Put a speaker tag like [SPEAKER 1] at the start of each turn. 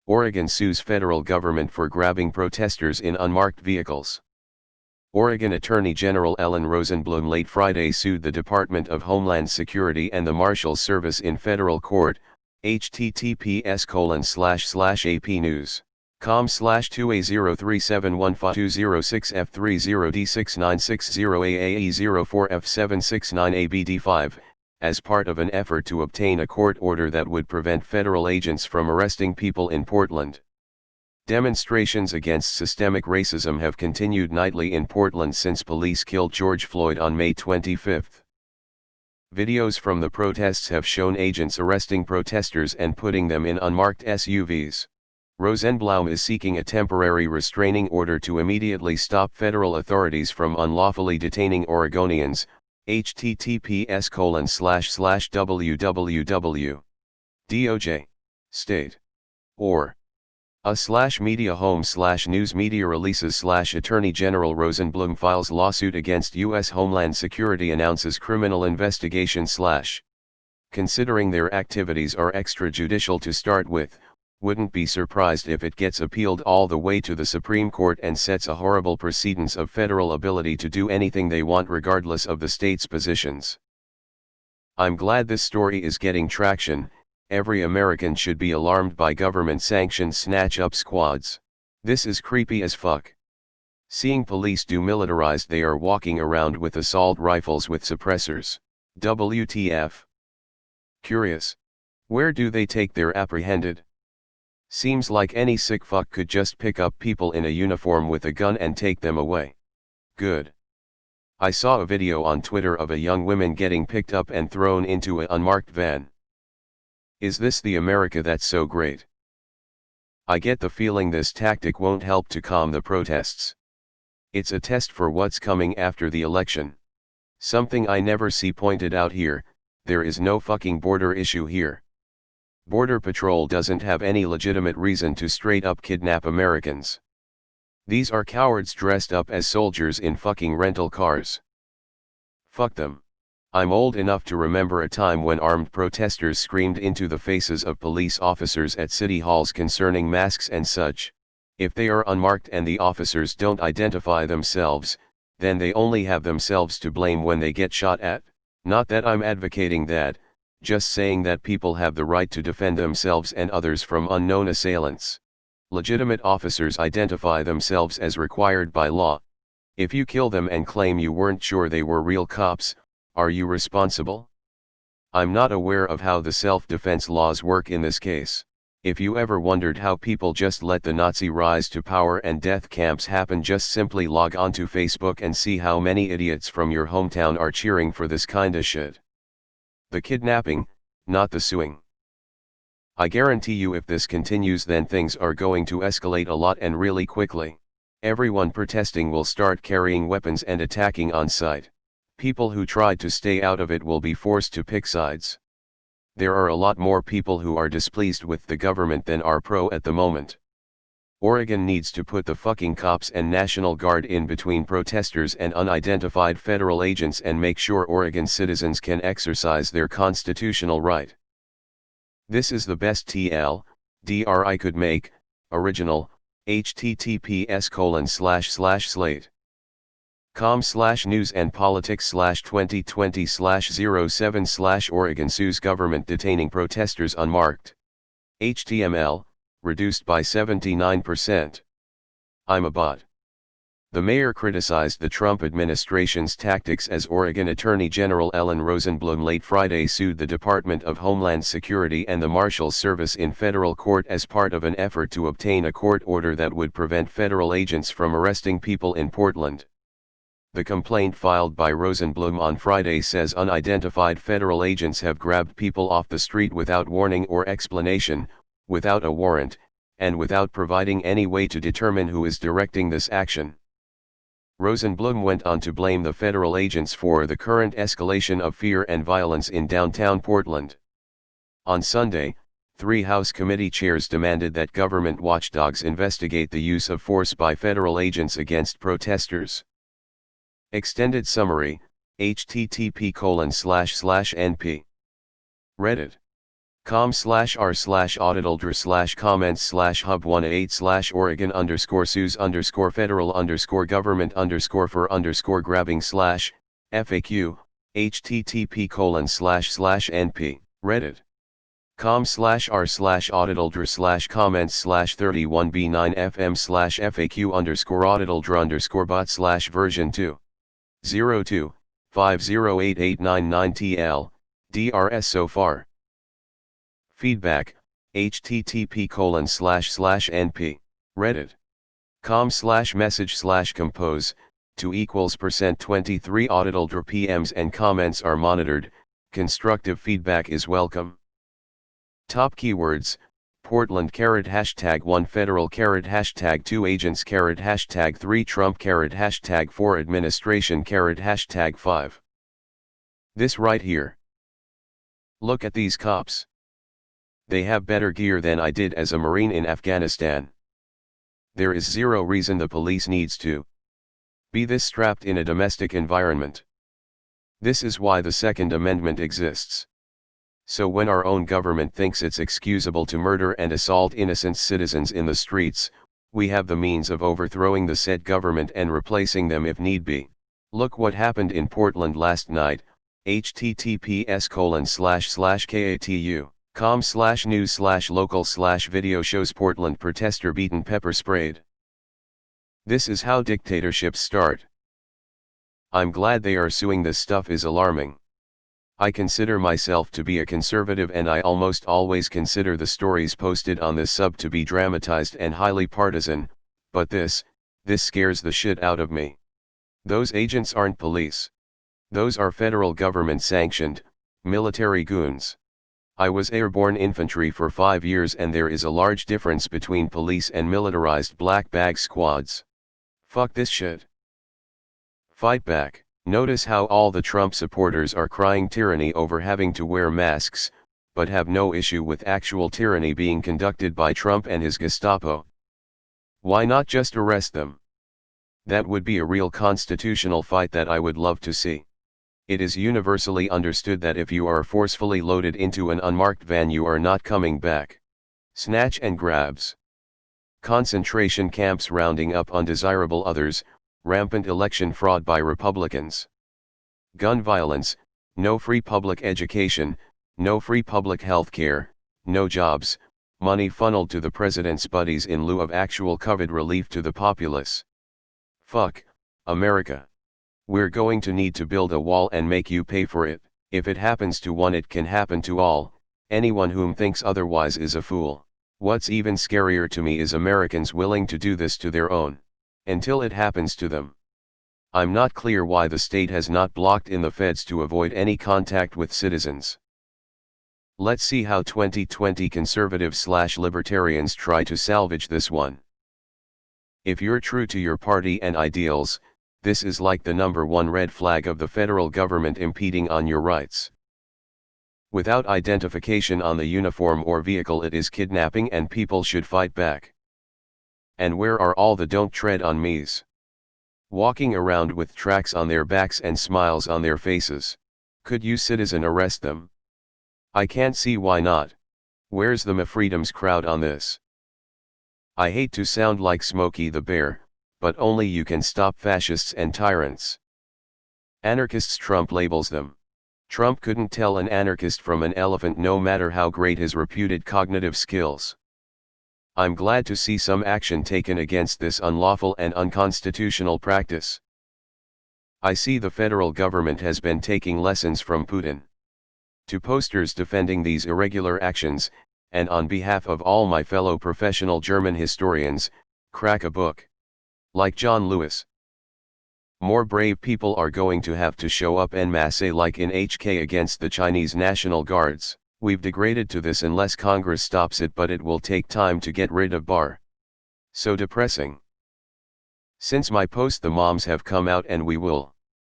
[SPEAKER 1] Oregon sues federal government for grabbing protesters in unmarked vehicles. Oregon Attorney General Ellen Rosenblum late Friday sued the Department of Homeland Security and the Marshals Service in federal court, https://apnews.com/2A037152066F30D6960AAE04F769ABD5, as part of an effort to obtain a court order that would prevent federal agents from arresting people in Portland. Demonstrations against systemic racism have continued nightly in Portland since police killed George Floyd on May 25. Videos from the protests have shown agents arresting protesters and putting them in unmarked SUVs. Rosenblum is seeking a temporary restraining order to immediately stop federal authorities from unlawfully detaining Oregonians, https://www.doj. State. Or. /media home /news media releases /Attorney General Rosenblum files lawsuit against U.S. Homeland Security announces criminal investigation / Considering their activities are extrajudicial to start with, wouldn't be surprised if it gets appealed all the way to the Supreme Court and sets a horrible precedence of federal ability to do anything they want regardless of the state's positions. I'm glad this story is getting traction. Every American should be alarmed by government-sanctioned snatch-up squads. This is creepy as fuck. Seeing police demilitarized, they are walking around with assault rifles with suppressors. WTF? Curious. Where do they take their apprehended? Seems like any sick fuck could just pick up people in a uniform with a gun and take them away. Good. I saw a video on Twitter of a young woman getting picked up and thrown into an unmarked van. Is this the America that's so great? I get the feeling this tactic won't help to calm the protests. It's a test for what's coming after the election. Something I never see pointed out here: there is no fucking border issue here. Border Patrol doesn't have any legitimate reason to straight up kidnap Americans. These are cowards dressed up as soldiers in fucking rental cars. Fuck them. I'm old enough to remember a time when armed protesters screamed into the faces of police officers at city halls concerning masks and such. If they are unmarked and the officers don't identify themselves, then they only have themselves to blame when they get shot at. Not that I'm advocating that, just saying that people have the right to defend themselves and others from unknown assailants. Legitimate officers identify themselves as required by law. If you kill them and claim you weren't sure they were real cops, are you responsible? I'm not aware of how the self-defense laws work in this case. If you ever wondered how people just let the Nazi rise to power and death camps happen, just simply log onto Facebook and see how many idiots from your hometown are cheering for this kinda shit. The kidnapping, not the suing. I guarantee you if this continues, then things are going to escalate a lot and really quickly. Everyone protesting will start carrying weapons and attacking on sight. People who tried to stay out of it will be forced to pick sides. There are a lot more people who are displeased with the government than are pro at the moment. Oregon needs to put the fucking cops and National Guard in between protesters and unidentified federal agents and make sure Oregon citizens can exercise their constitutional right. This is the best TLDR I could make. Original, https://slate. com/news and politics/2020/07/ Oregon sues government detaining protesters unmarked. HTML, reduced by 79%. I'm a bot. The mayor criticized the Trump administration's tactics as Oregon Attorney General Ellen Rosenblum late Friday sued the Department of Homeland Security and the Marshals Service in federal court as part of an effort to obtain a court order that would prevent federal agents from arresting people in Portland. The complaint filed by Rosenblum on Friday says unidentified federal agents have grabbed people off the street without warning or explanation, without a warrant, and without providing any way to determine who is directing this action. Rosenblum went on to blame the federal agents for the current escalation of fear and violence in downtown Portland. On Sunday, 3 House committee chairs demanded that government watchdogs investigate the use of force by federal agents against protesters. Extended summary, http://np. Reddit. com/r/auditaldr/comments/Hub18/Oregon_Federal_for_federal_grabbing/FAQ, http://np, Reddit. com/auditaldr/comments/31b9fm/FAQ_auditaldr_bot/version 2.0.2.508899tl, DRS so far. Feedback, http://np, Reddit. com/message/compose, 2=%23 auditaldr PMs and comments are monitored, constructive feedback is welcome. Top keywords, Portland #1 Federal #2 Agents #3 Trump #4 Administration #5. This right here. Look at these cops. They have better gear than I did as a Marine in Afghanistan. There is zero reason the police needs to be this strapped in a domestic environment. This is why the Second Amendment exists. So when our own government thinks it's excusable to murder and assault innocent citizens in the streets, we have the means of overthrowing the said government and replacing them if need be. Look what happened in Portland last night, https://katu.com/news/local/video shows Portland protester beaten pepper sprayed. This is how dictatorships start. I'm glad they are suing. This stuff is alarming. I consider myself to be a conservative and I almost always consider the stories posted on this sub to be dramatized and highly partisan, but this scares the shit out of me. Those agents aren't police. Those are federal government sanctioned, military goons. I was airborne infantry for 5 years and there is a large difference between police and militarized black bag squads. Fuck this shit. Fight back. Notice how all the Trump supporters are crying tyranny over having to wear masks, but have no issue with actual tyranny being conducted by Trump and his Gestapo. Why not just arrest them? That would be a real constitutional fight that I would love to see. It is universally understood that if you are forcefully loaded into an unmarked van you are not coming back. Snatch and grabs. Concentration camps rounding up undesirable others, rampant election fraud by Republicans. Gun violence, no free public education, no free public health care, no jobs, money funneled to the president's buddies in lieu of actual COVID relief to the populace. Fuck, America. We're going to need to build a wall and make you pay for it. If it happens to one, it can happen to all. Anyone whom thinks otherwise is a fool. What's even scarier to me is Americans willing to do this to their own. Until it happens to them. I'm not clear why the state has not blocked in the feds to avoid any contact with citizens. Let's see how 2020 conservatives/libertarians try to salvage this one. If you're true to your party and ideals, this is like the #1 red flag of the federal government impeding on your rights. Without identification on the uniform or vehicle, it is kidnapping and people should fight back. And where are all the don't tread on me's? Walking around with tracks on their backs and smiles on their faces. Could you citizen arrest them? I can't see why not. Where's the MaFreedoms crowd on this? I hate to sound like Smokey the Bear, but only you can stop fascists and tyrants. Anarchists, Trump labels them. Trump couldn't tell an anarchist from an elephant no matter how great his reputed cognitive skills. I'm glad to see some action taken against this unlawful and unconstitutional practice. I see the federal government has been taking lessons from Putin. To posters defending these irregular actions, and on behalf of all my fellow professional German historians, crack a book. Like John Lewis. More brave people are going to have to show up en masse like in HK against the Chinese National Guards. We've degraded to this unless Congress stops it, but it will take time to get rid of Barr. So depressing. Since my post, the moms have come out and we will